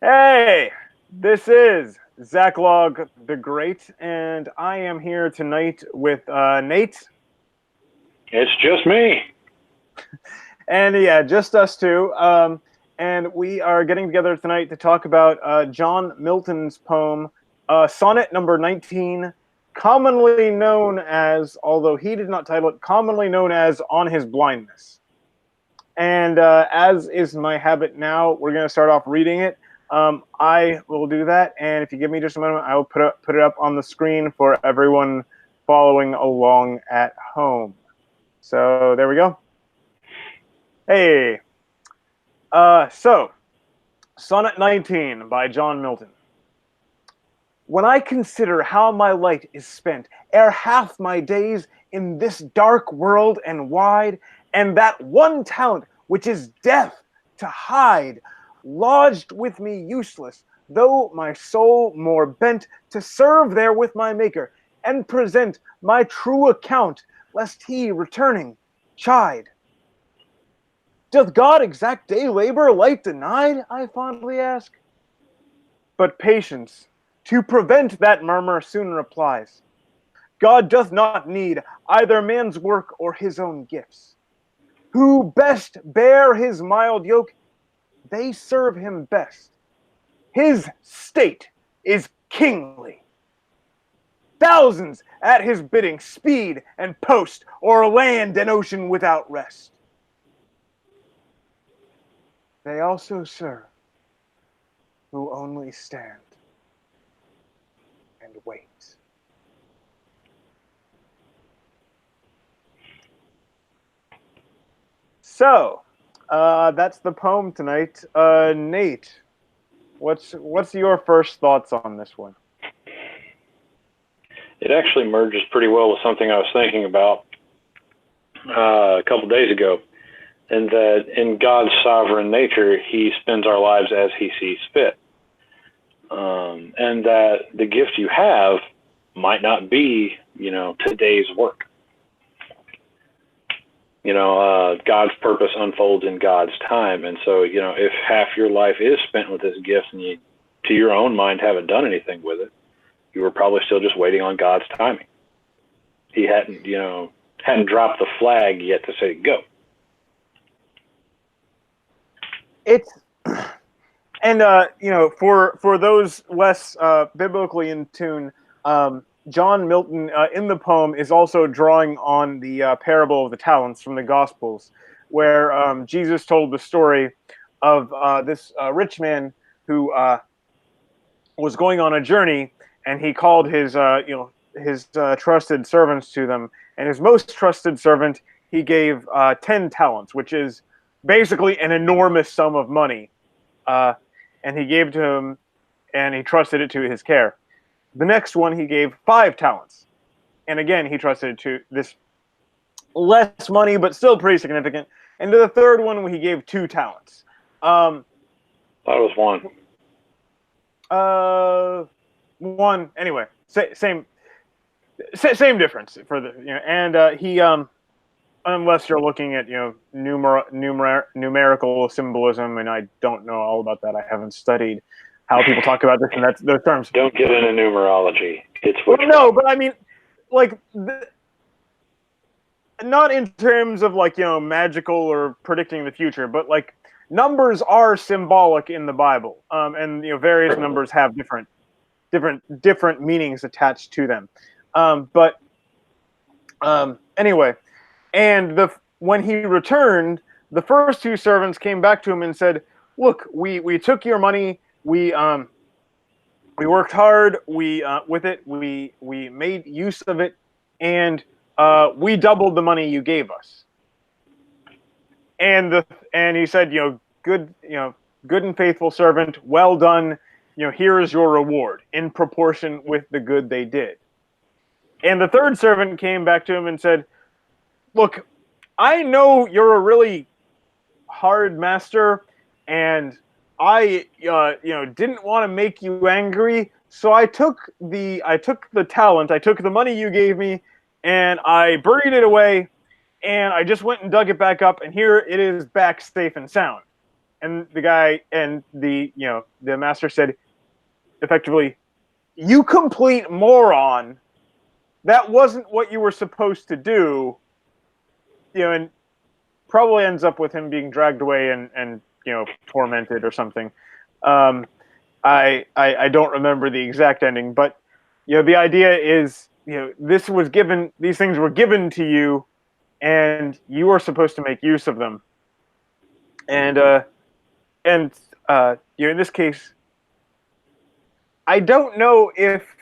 Hey, this is Zach Log the Great, and I am here tonight with Nate. It's just me. And yeah, just us two. And we are getting together tonight to talk about John Milton's poem, Sonnet number 19, commonly known as, although he did not title it, commonly known as On His Blindness. And as is my habit now, we're going to start off reading it. I will do that, and if you give me just a moment, I will put it up on the screen for everyone following along at home. So there we go. Hey, so Sonnet 19 by John Milton. When I consider how my light is spent, ere half my days in this dark world and wide, and that one talent which is death to hide, lodged with me useless, though my soul more bent to serve there with my Maker, and present my true account, lest he, returning, chide. Doth God exact day labor light denied? I fondly ask. But patience, to prevent that murmur, soon replies. God doth not need either man's work or his own gifts. Who best bear his mild yoke, they serve him best. His state is kingly. Thousands at his bidding speed and post o'er land and ocean without rest. They also serve who only stand and wait. So, that's the poem tonight. Nate, what's your first thoughts on this one? It actually merges pretty well with something I was thinking about a couple of days ago, and that in God's sovereign nature, He spends our lives as He sees fit, and that the gift you have might not be, today's work. God's purpose unfolds in God's time, and so if half your life is spent with this gift, and you, to your own mind, haven't done anything with it, you were probably still just waiting on God's timing. He hadn't dropped the flag yet to say go. It's and for those less biblically in tune, John Milton in the poem is also drawing on the parable of the talents from the Gospels, where Jesus told the story of this rich man who was going on a journey, and he called his trusted servants to them, and his most trusted servant he gave 10 talents, which is basically an enormous sum of money, and he gave to him, and he trusted it to his care. The next one he gave 5 talents, and again he trusted it to this less money but still pretty significant. And to the third one he gave 2 talents. Thought it was one. One anyway. Same difference for the and he unless you're looking at numerical symbolism, and I don't know all about that. I haven't studied how people talk about this and that's those terms. Don't get into numerology. It's well, no, but I mean, like, not in terms of magical or predicting the future, but like numbers are symbolic in the Bible, and various numbers have different meanings attached to them. But anyway, and when he returned, the first 2 servants came back to him and said, "Look, we took your money. We worked hard. With it. We made use of it, and we doubled the money you gave us." And he said, good and faithful servant, well done. Here is your reward in proportion with the good they did. And the third servant came back to him and said, "Look, I know you're a really hard master, and I didn't want to make you angry, so I took the talent, I took the money you gave me, and I buried it away, and I just went and dug it back up, and here it is back safe and sound." And the guy and the the master said, effectively, "You complete moron! That wasn't what you were supposed to do." And probably ends up with him being dragged away and tormented or something. Um, I don't remember the exact ending, but the idea is these things were given to you, and you are supposed to make use of them. And in this case, I don't know if,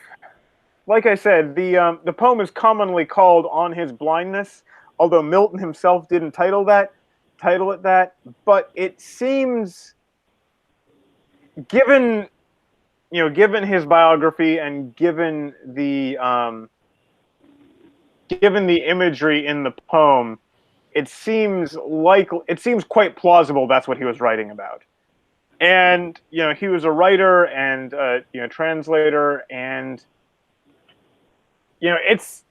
like I said, the poem is commonly called "On His Blindness," although Milton himself didn't title it that. But it seems, given given his biography and given the imagery in the poem, it seems quite plausible that's what he was writing about. And he was a writer and translator, and it's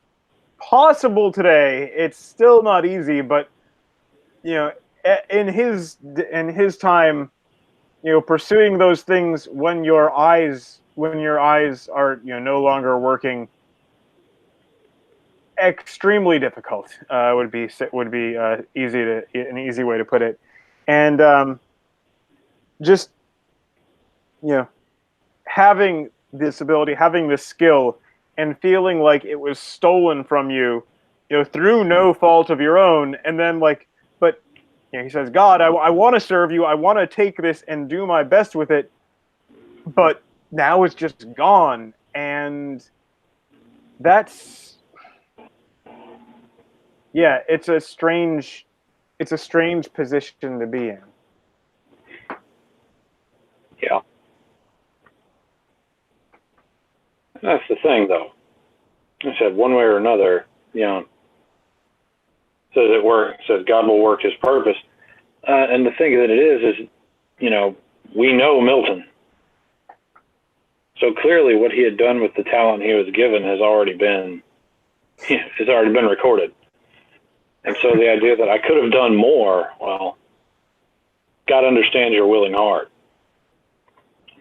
possible today. It's still not easy, but in his time, pursuing those things when your eyes are no longer working, extremely difficult, would be an easy way to put it. And just having this ability, having this skill, and feeling like it was stolen from you, through no fault of your own, and then but he says, "God, I want to serve you. I want to take this and do my best with it, but now it's just gone." And that's, yeah, it's a strange position to be in. Yeah. That's the thing, though. I said, one way or another, says God will work his purpose. And the thing that it is, we know Milton. So clearly what he had done with the talent he was given has already been recorded. And so the idea that I could have done more, well, God understands your willing heart.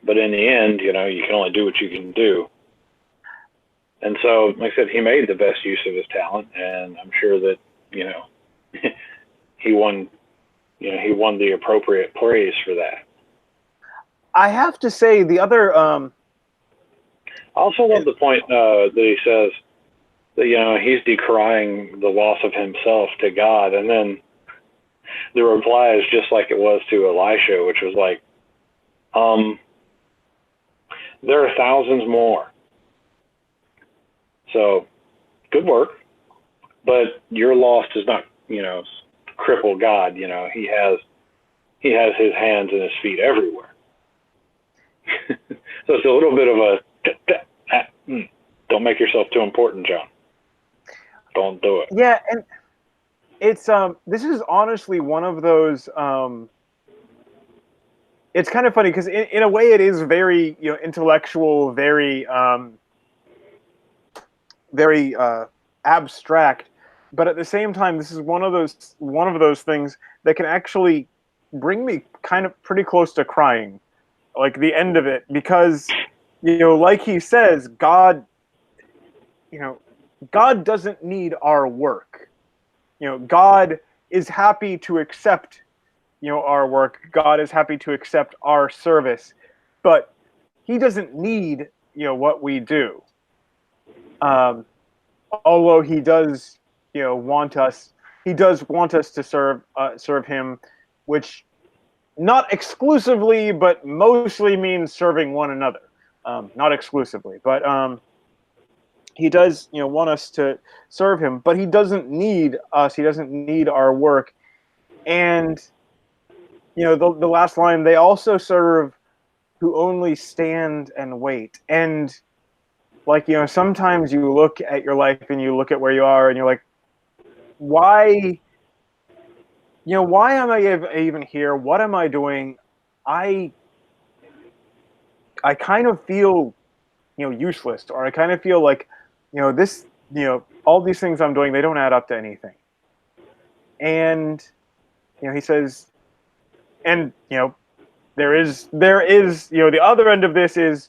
But in the end, you can only do what you can do. And so, like I said, he made the best use of his talent, and I'm sure that, he won the appropriate praise for that. I have to say, the other I also love the point that he says that, he's decrying the loss of himself to God, and then the reply is just like it was to Elisha, which was like, there are thousands more. So, good work, but your loss does not, cripple God. He has his hands and his feet everywhere. So it's a little bit of a, don't make yourself too important, John. Don't do it. Yeah, and it's this is honestly one of those. It's kind of funny because in a way it is very intellectual, very abstract, but at the same time, this is one of those things that can actually bring me kind of pretty close to crying, like the end of it, because like he says, God doesn't need our work. God is happy to accept our work. God is happy to accept our service, but he doesn't need what we do. Although he does want us to serve him, which not exclusively but mostly means serving one another. Not exclusively, but he does want us to serve him, but he doesn't need us. He doesn't need our work. And the last line, they also serve who only stand and wait. And sometimes you look at your life and you look at where you are and you're like, why am I even here? What am I doing? I kind of feel useless, or I kind of feel like this all these things I'm doing, they don't add up to anything. And he says, and there is the other end of this is,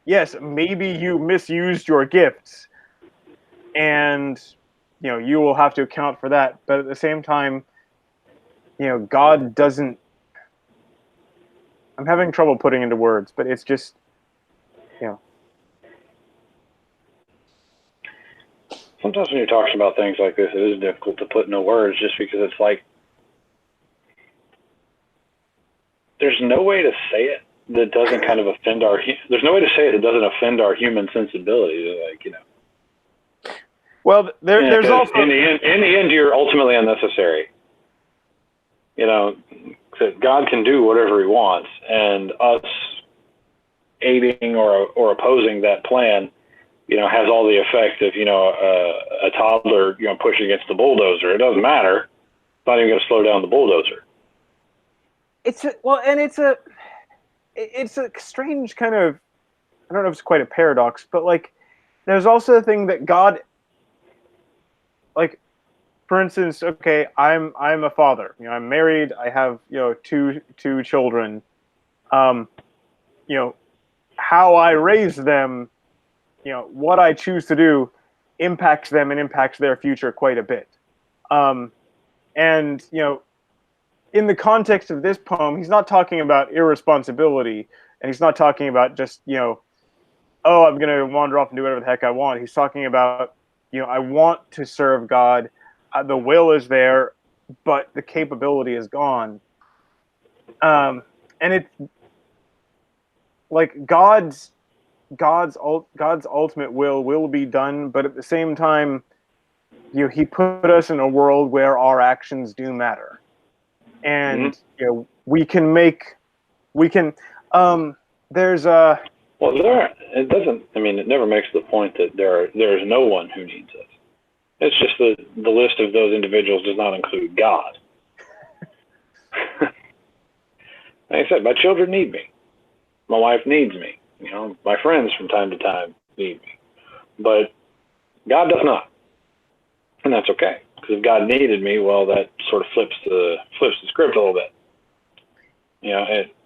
yes, maybe you misused your gifts, and you will have to account for that. But at the same time, God doesn't. I'm having trouble putting into words, but it's just, Sometimes when you're talking about things like this, it is difficult to put into words, just because it's like there's no way to say it that doesn't kind of offend our. There's no way to say it that doesn't offend our human sensibility. Well, there's also in the end, you're ultimately unnecessary. God can do whatever He wants, and us aiding or opposing that plan, has all the effect of a toddler pushing against the bulldozer. It doesn't matter. It's not even going to slow down the bulldozer. It's a strange kind of, I don't know if it's quite a paradox, but like there's also the thing that God, like, for instance, okay, I'm a father. I'm married. I have two children. How I raise them, what I choose to do, impacts them and impacts their future quite a bit. And in the context of this poem, he's not talking about irresponsibility, and he's not talking about just oh, I'm going to wander off and do whatever the heck I want. He's talking about I want to serve God. The will is there, but the capability is gone. And it's like God's ultimate will be done, but at the same time, He put us in a world where our actions do matter, and we can. There's a it doesn't. I mean, it never makes the point that there is no one who needs us. It's just the list of those individuals does not include God. Like I said, my children need me. My wife needs me. My friends from time to time need me. But God does not. And that's okay. Because if God needed me, well, that sort of flips the script a little bit.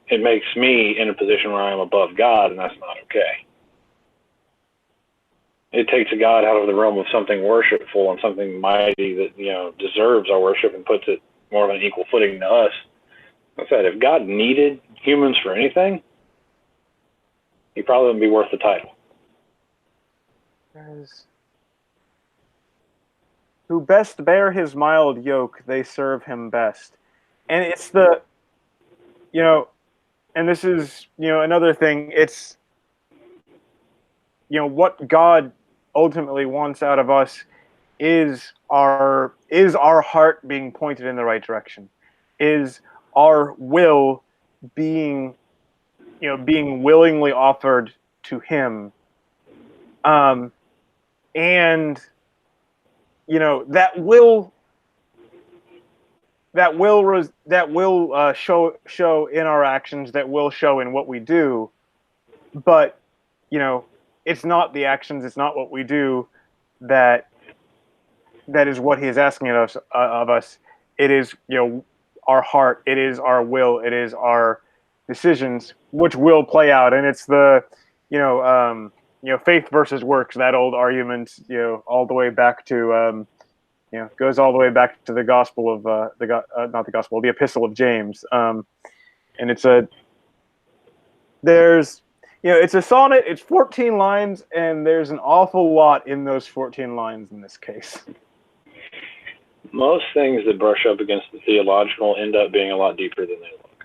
It makes me in a position where I'm above God, and that's not okay. It takes a God out of the realm of something worshipful and something mighty that, deserves our worship, and puts it more of an equal footing to us. Like I said, if God needed humans for anything, He probably wouldn't be worth the title. Who best bear His mild yoke, they serve Him best. And it's the, and this is, another thing, it's, what God ultimately wants out of us is our heart being pointed in the right direction, is our will being willingly offered to Him, and that will show in our actions, that will show in what we do, but it's not the actions, it's not what we do that is what He is asking of us. It is our heart, it is our will, it is our decisions which will play out. And it's the faith versus works, that old argument, all the way back to goes all the way back to the gospel of the epistle of James. And it's it's a sonnet, it's 14 lines, and there's an awful lot in those 14 lines in this case. Most things that brush up against the theological end up being a lot deeper than they look.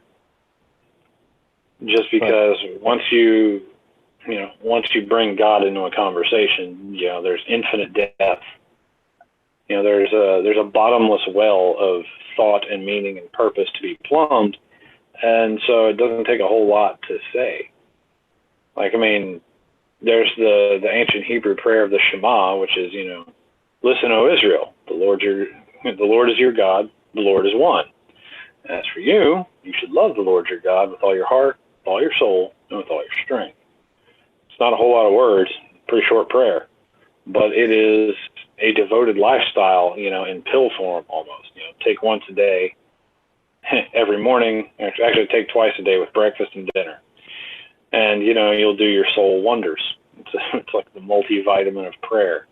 Just because once you bring God into a conversation, there's infinite depth. There's a bottomless well of thought and meaning and purpose to be plumbed, and so it doesn't take a whole lot to say. Like, I mean, there's the ancient Hebrew prayer of the Shema, which is, listen, O Israel, the Lord is your God, the Lord is one. As for you, you should love the Lord your God with all your heart, with all your soul, and with all your strength. It's not a whole lot of words, pretty short prayer, but it is a devoted lifestyle, in pill form almost. Take once a day, every morning. Actually, take twice a day with breakfast and dinner. And, you know, you'll do your soul wonders. It's like the multivitamin of prayer.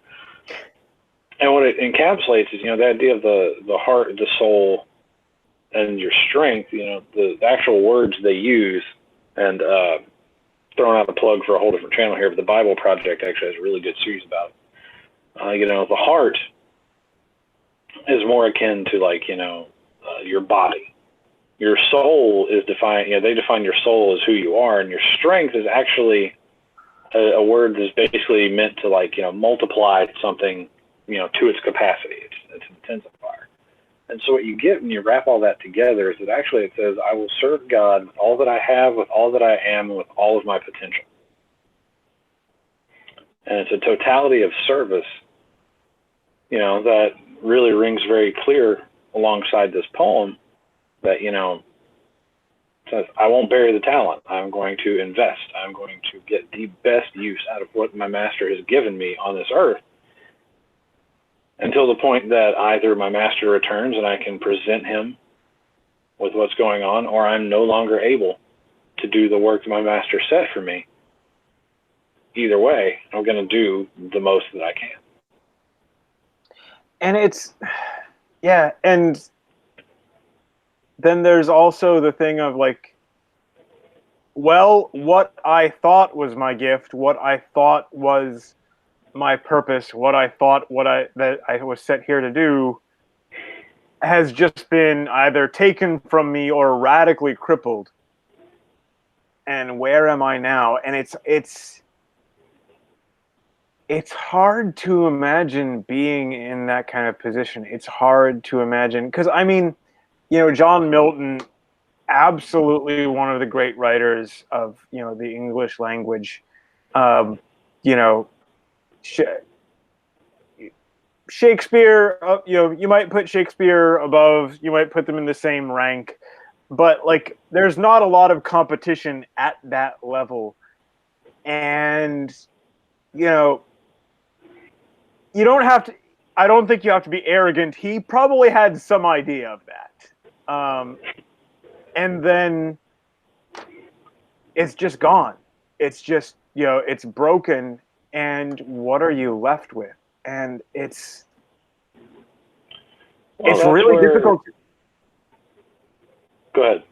And what it encapsulates is, you know, the idea of the heart, the soul, and your strength, you know, the actual words they use. And throwing out a plug for a whole different channel here, but the Bible Project actually has a really good series about it. You know, the heart is more akin to, like, you know, your body. Your soul is defined, you know, they define your soul as who you are, and your strength is actually a word that's basically meant to, like, you know, multiply something, you know, to its capacity. It's an intensifier. And so what you get when you wrap all that together is that actually it says, I will serve God with all that I have, with all that I am, and with all of my potential. And it's a totality of service, you know, that really rings very clear alongside this poem that, you know, says, I won't bury the talent. I'm going to invest. I'm going to get the best use out of what my master has given me on this earth until the point that either my master returns and I can present him with what's going on, or I'm no longer able to do the work that my master set for me. Either way, I'm going to do the most that I can. And it's, yeah, and then there's also the thing of, like, well, what I thought was my gift, what I thought was my purpose, what I thought that I was set here to do has just been either taken from me or radically crippled. And where am I now? And it's hard to imagine being in that kind of position. It's hard to imagine, because, I mean, you know, John Milton, absolutely one of the great writers of, you know, the English language. You know, Shakespeare, you know, you might put Shakespeare above, you might put them in the same rank, but, like, there's not a lot of competition at that level. And, you know, you don't have to, I don't think you have to be arrogant. He probably had some idea of that. And then it's just gone. It's just, you know, it's broken. And what are you left with? And it's really difficult. Go ahead.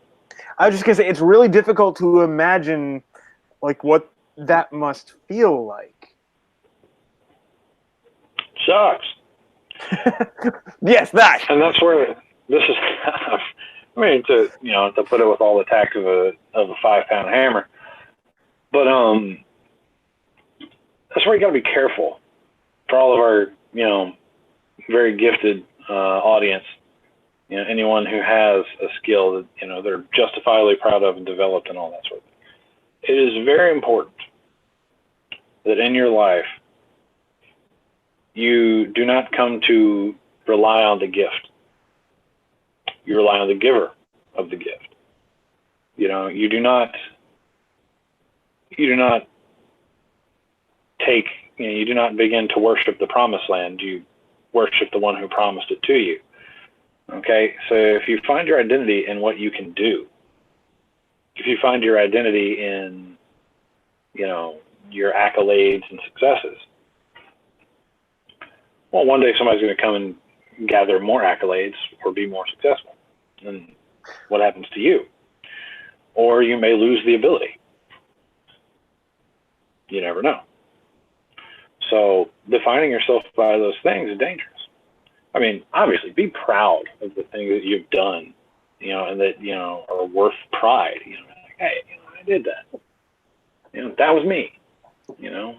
I was just going to say, it's really difficult to imagine, like, what that must feel like. Sucks. Yes, that. And that's where this is. I mean, to put it with all the tact of a 5-pound hammer, but that's where you got to be careful for all of our, you know, very gifted audience. You know, anyone who has a skill that, you know, they're justifiably proud of and developed and all that sort of thing. It is very important that in your life you do not come to rely on the gift. You rely on the giver of the gift. You know, you do not take, you know, you do not begin to worship the promised land. You worship the one who promised it to you. Okay, so if you find your identity in what you can do, if you find your identity in, you know, your accolades and successes, well, one day somebody's going to come and gather more accolades or be more successful. And what happens to you? Or you may lose the ability. You never know. So defining yourself by those things is dangerous. I mean, obviously, be proud of the things that you've done, you know, and that, you know, are worth pride. You know, like, hey, you know, I did that. You know, that was me. You know,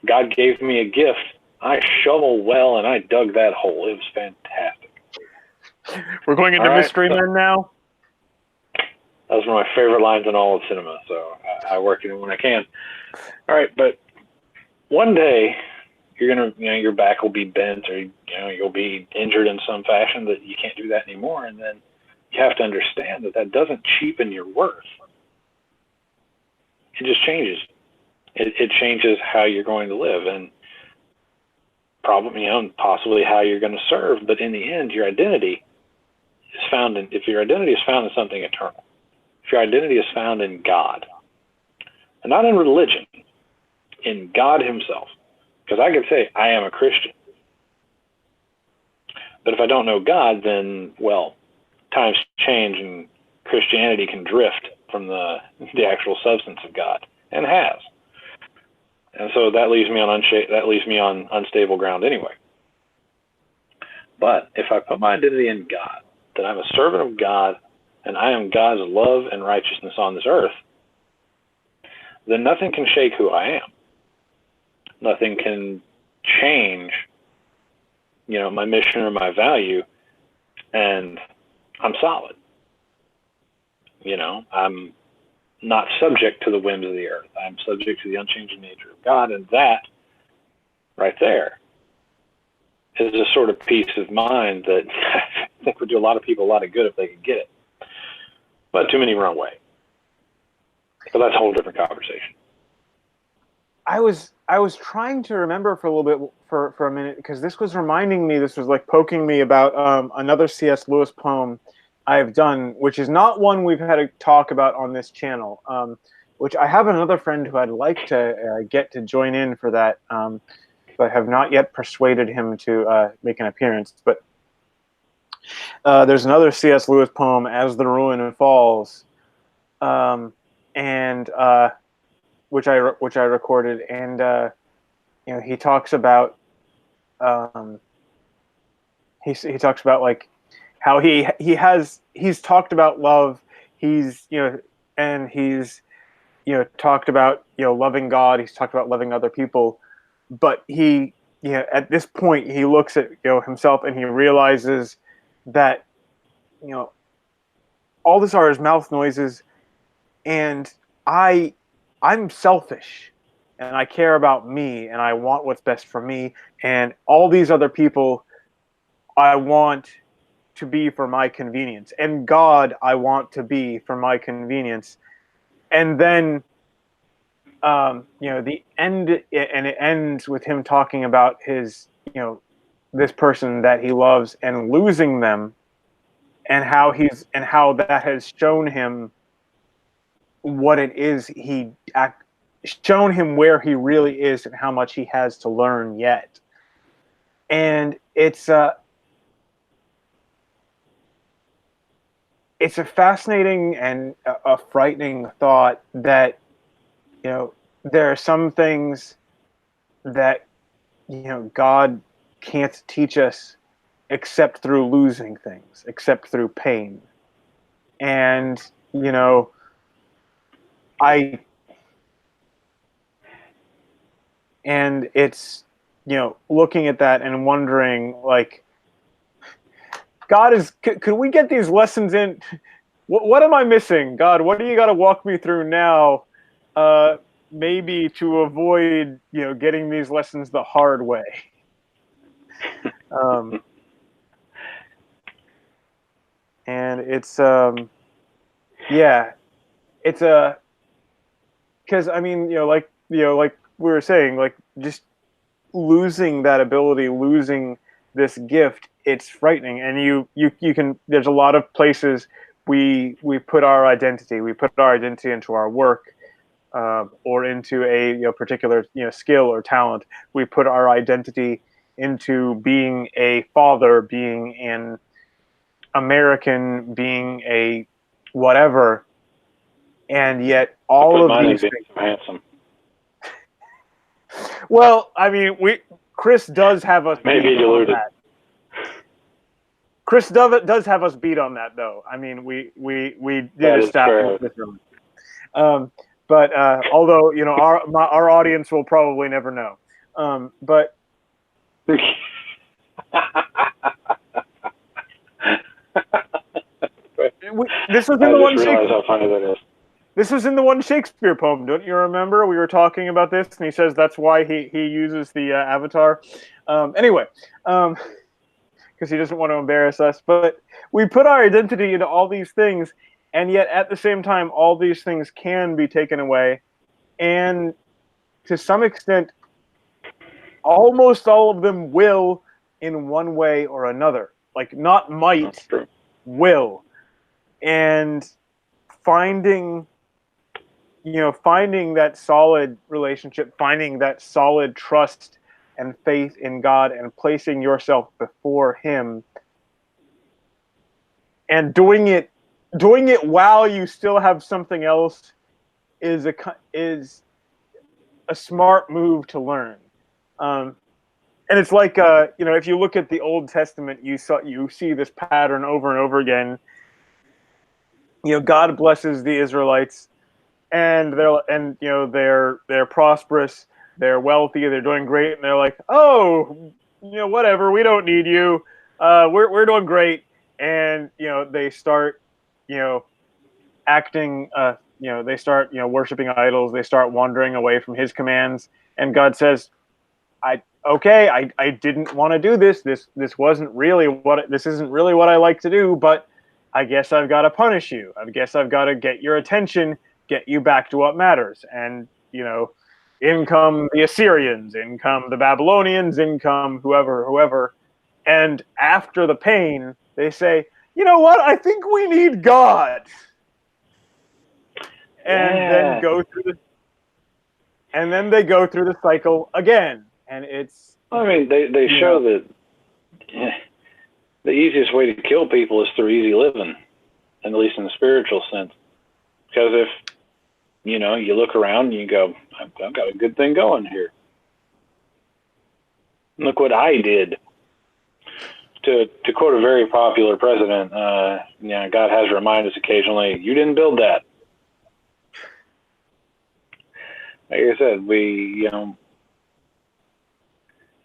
God gave me a gift. I shoveled well, and I dug that hole. It was fantastic. We're going into Mystery Men now? That was one of my favorite lines in all of cinema, so I work it in when I can. All right, but one day you're gonna, you know, your back will be bent, or, you know, you'll be injured in some fashion that you can't do that anymore, and then you have to understand that that doesn't cheapen your worth. It just changes. It changes how you're going to live, and probably, you know, possibly how you're going to serve. But in the end, your identity if your identity is found in something eternal, if your identity is found in God, and not in religion, in God himself, because I could say I am a Christian, but if I don't know God, then, well, times change and Christianity can drift from the actual substance of God, and has. And so that leaves me on unstable ground anyway. But if I put my identity in God, that I'm a servant of God, and I am God's love and righteousness on this earth, then nothing can shake who I am. Nothing can change, my mission or my value, and I'm solid. I'm not subject to the whims of the earth. I'm subject to the unchanging nature of God, and that right there is a sort of peace of mind that I think would do a lot of people a lot of good if they could get it. But too many run away. But that's a whole different conversation. I was trying to remember for a little bit for a minute, because this was like poking me about another C.S. Lewis poem I've done, which is not one we've had a talk about on this channel, which I have another friend who I'd like to get to join in for that, but have not yet persuaded him to make an appearance. But there's another C.S. Lewis poem, As the Ruin Falls, and which I recorded, and he talks about he talks about like how he's talked about love, he's talked about loving God, he's talked about loving other people, but he at this point he looks at himself and he realizes that all this are his mouth noises, and I'm selfish, and I care about me, and I want what's best for me, and all these other people I want to be for my convenience, and God I want to be for my convenience. And then the end, and it ends with him talking about his this person that he loves and losing them, and how that has shown him what it is shown him where he really is and how much he has to learn yet. And it's a fascinating and a frightening thought that there are some things that God can't teach us except through losing things, except through pain. And and it's looking at that and wondering, like, God could we get these lessons in? What am I missing, God? What do you got to walk me through now, maybe to avoid getting these lessons the hard way? And it's it's because I mean like like we were saying, like, just losing that ability, losing this gift, it's frightening. And you can, there's a lot of places we put our identity into our work, or into a particular skill or talent. We put our identity into being a father, being an American, being a whatever, and yet all of these things. Handsome. Well, I mean, Chris does have us maybe diluted. Chris does have us beat on that, though. I mean, we did establish this. But although our audience will probably never know. But this was in the one Shakespeare. How funny that is. This was in the one Shakespeare poem. Don't you remember? We were talking about this, and he says that's why he uses the avatar. Anyway, because he doesn't want to embarrass us. But we put our identity into all these things, and yet at the same time, all these things can be taken away. And to some extent, almost all of them will in one way or another. Like, not might, will, and finding finding that solid relationship, finding that solid trust and faith in God, and placing yourself before Him, and doing it while you still have something else is a smart move to learn. And it's like if you look at the Old Testament, you see this pattern over and over again. God blesses the Israelites, and they're prosperous, they're wealthy, they're doing great, and they're like, oh, whatever, we don't need you, we're doing great, and they start acting, they start worshiping idols, they start wandering away from His commands, and God says, I didn't want to do this. This isn't really what I like to do, but I guess I've got to punish you. I guess I've got to get your attention, get you back to what matters. And, in come the Assyrians, in come the Babylonians, in come whoever. And after the pain, they say, you know what? I think we need God. And then they go through the cycle again. And it's, I mean, they show that the easiest way to kill people is through easy living, at least in the spiritual sense. Because if, you look around and you go, I've got a good thing going here. Look what I did. To quote a very popular president, God has to remind us occasionally, you didn't build that. Like I said, we,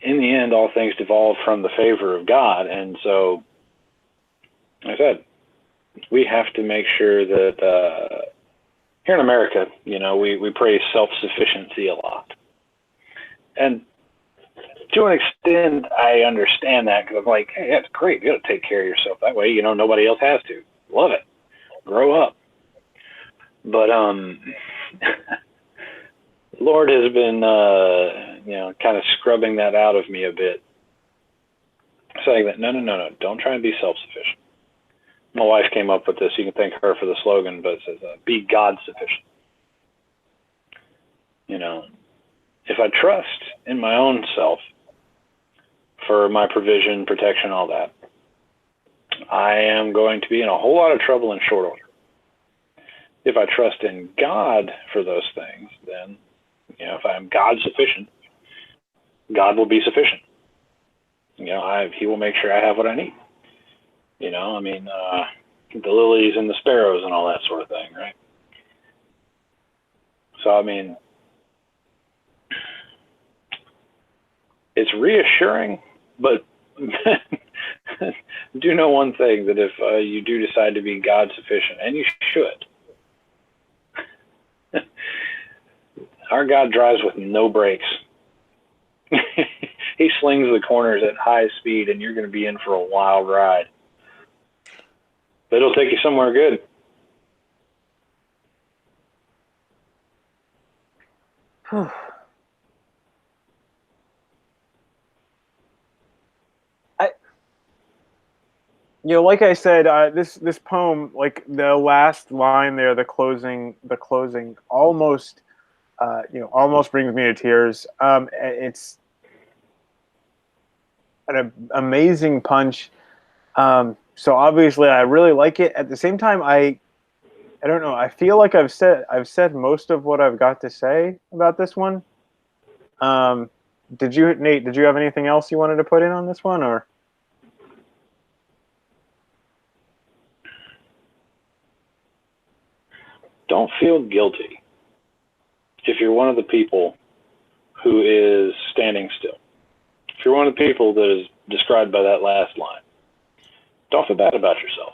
in the end, all things devolve from the favor of God. And so, like I said, we have to make sure that here in America, we praise self-sufficiency a lot. And to an extent, I understand that, because I'm like, hey, that's great. You got to take care of yourself. That way, nobody else has to. Love it. Grow up. But Lord has been, kind of scrubbing that out of me a bit, saying that no, don't try and be self-sufficient. My wife came up with this. You can thank her for the slogan, but it says, be God sufficient. If I trust in my own self for my provision, protection, all that, I am going to be in a whole lot of trouble in short order. If I trust in God for those things, then, if I'm God sufficient, God will be sufficient. He will make sure I have what I need. The lilies and the sparrows and all that sort of thing, right? So, it's reassuring, but do know one thing, that if you do decide to be God sufficient, and you should, our God drives with no brakes. He slings the corners at high speed, and you're going to be in for a wild ride. But it'll take you somewhere good. Like I said, this poem, like the last line there, the closing, almost, almost brings me to tears. It's an amazing punch. So obviously, I really like it. At the same time, I don't know. I feel like I've said most of what I've got to say about this one. Nate? Did you have anything else you wanted to put in on this one, or? Don't feel guilty if you're one of the people who is standing still. If you're one of the people that is described by that last line, don't feel bad about yourself.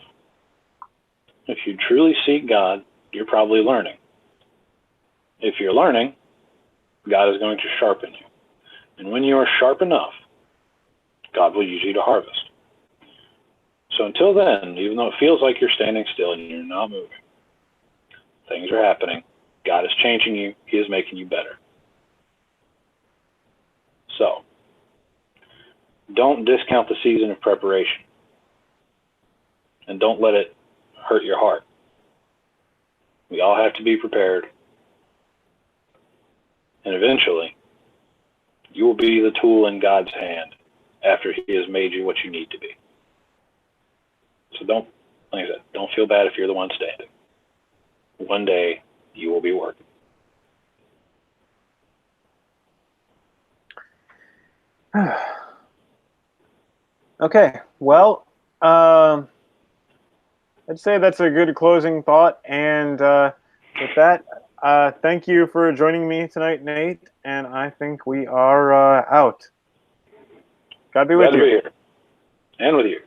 If you truly seek God, you're probably learning. If you're learning, God is going to sharpen you. And when you are sharp enough, God will use you to harvest. So until then, even though it feels like you're standing still and you're not moving, things are happening. God is changing you. He is making you better. So, don't discount the season of preparation. and don't let it hurt your heart. We all have to be prepared. And eventually, you will be the tool in God's hand after He has made you what you need to be. So don't, like I said, don't feel bad if you're the one standing. One day, you will be working. Okay, well, I'd say that's a good closing thought. And with that, thank you for joining me tonight, Nate. And I think we are out. God be with Glad to you. be here. And with you.